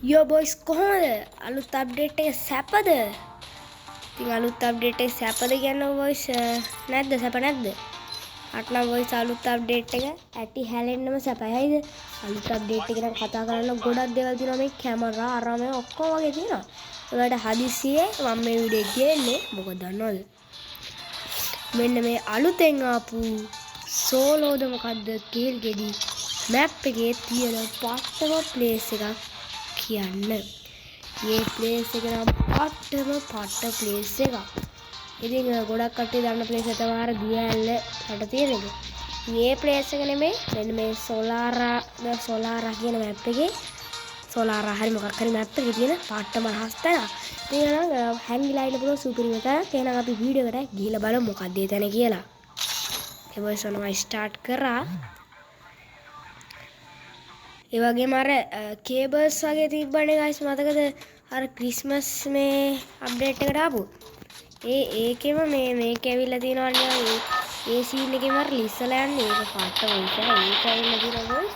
යෝ බොයිස් කොහොමද? අලුත් අප්ඩේට් එක සැපද? ඉතින් අලුත් අප්ඩේට් එක සැපද කියන්නේ බොයිස් නැද්ද? සැප නැද්ද? අටනම් බොයිස් අලුත් අප්ඩේට් එක ඇටි හැලෙන්නම සැපයි. හරිද? අලුත් අප්ඩේට් එක ගැන කතා කරන්න ගොඩක් දේවල් තියෙනවා. මේ කැමරා අරම ඔක්කොම වගේ තියෙනවා. ඒකට හදිස්සියේ මම මේ වීඩියෝ එක ගේන්නේ මොකද දන්නවද? මෙන්න මේ අලුතෙන් ආපු සෝලෝද මොකද්ද කේල් ගෙඩි මැප් එකේ තියෙන පට්ටම ප්ලේස් එකක් කියන්න. මේ ප්ලේස් එක නම් පට්ට ප්ලේස් එකක්. ඉතින් ගොඩක් කට්ටිය දන්න ප්ලේස් එක තමයි අර දියැල්ල රට තියෙන එක. මේ ප්ලේස් එක නෙමෙයි මෙන්න මේ සෝලාරා කියන මැප් එකේ සෝලාරා හරි මොකක් හරි මැප් එකේ තියෙන පට්ටම රහස් තැන. ඉතින් නම් හැංගිලා ඉන්න පුළුවන් සුපිරිම තැනක්. එහෙනම් අපි වීඩියෝ එකට ගිහිල්ලා බලමු මොකක්ද ඒ තැන කියලා. ඒ වයිස් ඔනවා ස්ටාර්ට් කරා. ඒ වගේම අර කේබල්ස් වගේ තිබ්බනේ ගයිස් මතකද අර ක්‍රිස්මස් මේ අප්ඩේට් එකට ආපු ඒකෙම මේක ඇවිල්ලා තියෙනවා ඒ සීන් එකේම අර ලිස්සලා යන්නේ ඒක පාට වෙයිසා ඒක ඇවිල්ලා තියෙනවා බොයිස්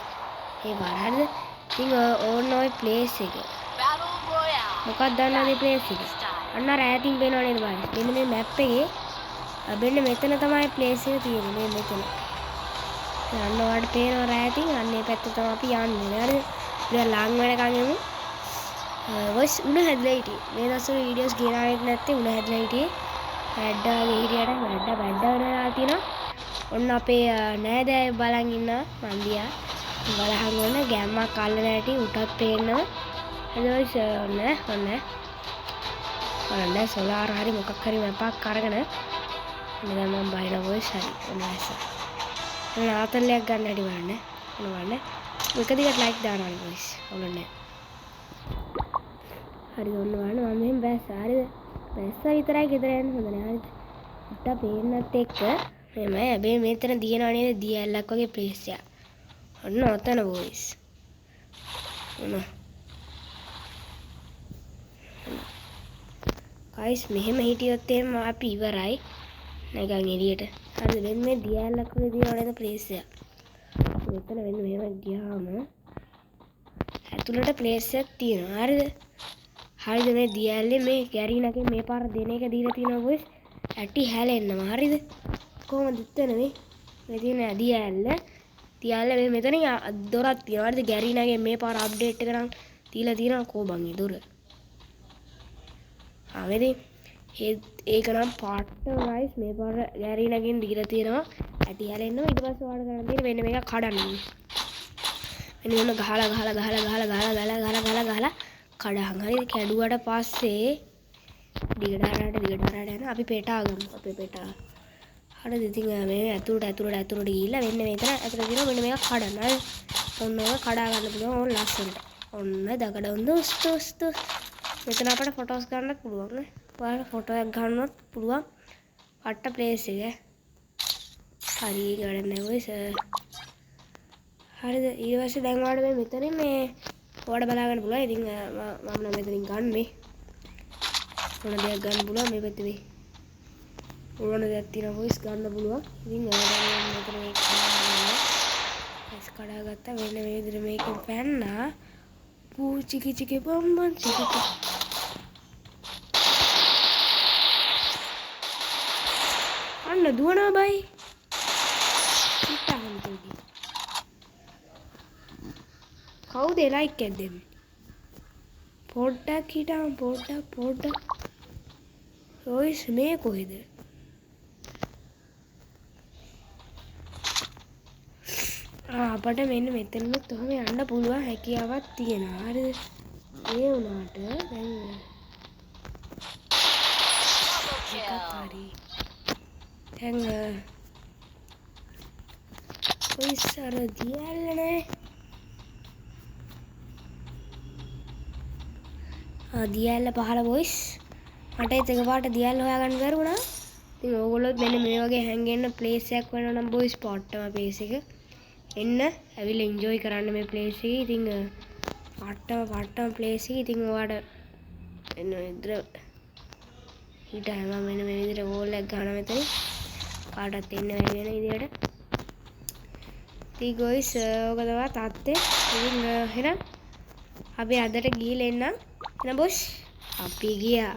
ඒ වරහද ඉතින් ඕන ඔය ප්ලේස් එක මොකක්ද දන්නවද මේ ප්ලේස් එක අන්න අර ඈතින් පේනව නේද බයිස් මෙන්න මේ මැප් එකේ මෙන්න මෙතන තමයි ප්ලේස් එක තියෙන්නේ මේ මෙතන අන්න ඔයාලට පේනවා රෑතින් අන්න ඒ පැත්ත තමයි අපි යන්නේ හරිද? ඉතින් ලං වෙනකන් යමු. වොයිස් උණ හැදලා හිටියේ. මේ දවස්වල වීඩියෝස් ගෙනාවෙත් නැත්තේ උණ හැදලා හිටියේ. වැඩ්ඩාගේ හිටියට වැඩ්ඩා වෙනවා තියෙනවා. ඔන්න අපේ නෑදෑය බලන් ඉන්නවා මන් දිහා. බලහන් ඔන්න ගැම්මක් අල්ලන හැටි උටත් පේනවා. හරි වොයිස් ඔන්න සෝලාර් හරි මොකක් හරි මැපක් අරගෙන ඉතින් දැන් මම බයිලා වොයිස් හරි ඔන්න ඇස්ස. मैं आतल्ले गන්න හැටි බලන්න. ඔන්න බලන්න. එක දිගට ලයික් දානවා නේ බොයිස්. ඔන්න. හරිද ඔන්න බලන්න මම මෙහෙම බැස්සා. හරිද? බැස්සා විතරයි ගෙදර යන්න හොඳ නෑ. හරිද? උට්ට පේන්නත් එක්ක මෙහෙම හැබැයි මෙතන දියනවා නේද දියැලක් වගේ ප්ලේස් එක. ඔන්න ඔතන බොයිස්. ඔන්න. ගයිස් මෙහෙම හිටියොත් එහෙම අපි ඉවරයි. නැගන් එළියට. හරිද මෙන්න මේ දියැලක් වගේ දියවන නේද ප්ලේස් එක. මෙතන වෙන්න මෙහෙම ගියාම ඇතුළට ප්ලේස් එකක් තියෙනවා. හරිද? හරිද මේ දියැලේ මේ ගැරිනගේ මේ පාර දෙන එක දීලා තියෙනවා බොයිස්. ඇටි හැලෙන්නම. හරිද? කොහොමද එතන මේ තියෙන දියැල්ල මේ මෙතන දොරක් තියෙනවා. හරිද? ගැරිනගේ මේ පාර අප්ඩේට් එක නම් දීලා තියෙනවා කොබන් ඒ දොර. ආවේද? ඒක නම් පාට්ට ගයිස් මේ පාර ගැරිනගෙන් දීලා තියෙනවා ඇටි හැලෙන්නවා ඊට පස්සේ ඔයාලට කරන්න තියෙන්නේ මෙන්න මේක කඩන්න. මෙන්න මොන ගහලා කඩහන් හරිද කැඩුවට පස්සේ දිගට යන අපි පෙටා ගමු අපේ පෙටා. හරිද ඉතින් මේ ඇතුළට ගිහිල්ලා මෙන්න මෙතන ඇතුළට ගිහලා මෙන්න මේක කඩන්න. හරි. ඔන්න ඔය කඩා ගන්න පුළුවන් ඕන ලස්සනට. ඔන්න දකඩ උස්තු මෙතන අපිට ෆොටෝස් ගන්නත් පුළුවන් නේ. ඔයාලට ෆොටෝ එකක් ගන්නවත් පුළුවන්. පට්ට ප්ලේස් එක. හරි ගඩ නැවොයිස්. හරිද ඊට පස්සේ දැන් ඔයාලට මේ මෙතනින් මේ ඔයාලට බලා ගන්න පුළුවන්. ඉතින් මම නම් මෙතනින් ගන්න මේ. ඕන දෙයක් ගන්න පුළුවන් මේ පැත්තේ මේ. ඕන දෙයක් තියෙනවා වොයිස් ගන්න පුළුවන්. ඉතින් ඔයාලට මෙතන මේක කඩාගත්තා වෙන මේ විදිහට මේකෙන් පැන්නා. පූ චිකි බම්බන් චිකි අන්න දුවනවා බයි. කවුද ලයික් එකක් දෙන්නේ? පොඩ්ඩක් හිටාම පොඩ්ඩක්. රොයිස් මේ කොහෙද? අපට මෙන්න මෙතනත් ඔහම යන්න පුළුවන් හැකියාවක් තියෙනවා. හරිද? ඒ වුණාට දැන් කොයි සර දියල්ලනේ දියල්ල පහළ බොයිස් මට ඒක පාට දියල්ල හොයාගන්න බැරුණා. ඉතින් ඕගොල්ලොත් මෙන්න මේ වගේ හැංගෙන්න ප්ලේස් එකක් වෙනවා නම් බොයිස් පොට්ටම ප්ලේස් එක එන්න ඇවිල්ලා එන්ජොයි කරන්න මේ ප්ලේස් එකේ. ඉතින් පට්ටම ප්ලේස් එක. ඉතින් ඔයාලට එන්න ඉදර හිටාම මෙන්න මේ විදිහට වෝල් එකක් ගන්න මෙතන කාටවත් එන්න බැරි වෙන විදිහට. ඉතින් ගොයිස් ඕක තමයි තාත්තේ. ඉතින් එහෙනම් අපි අදට ගිහිල්ලා එන්න. එන බොස්. අපි ගියා.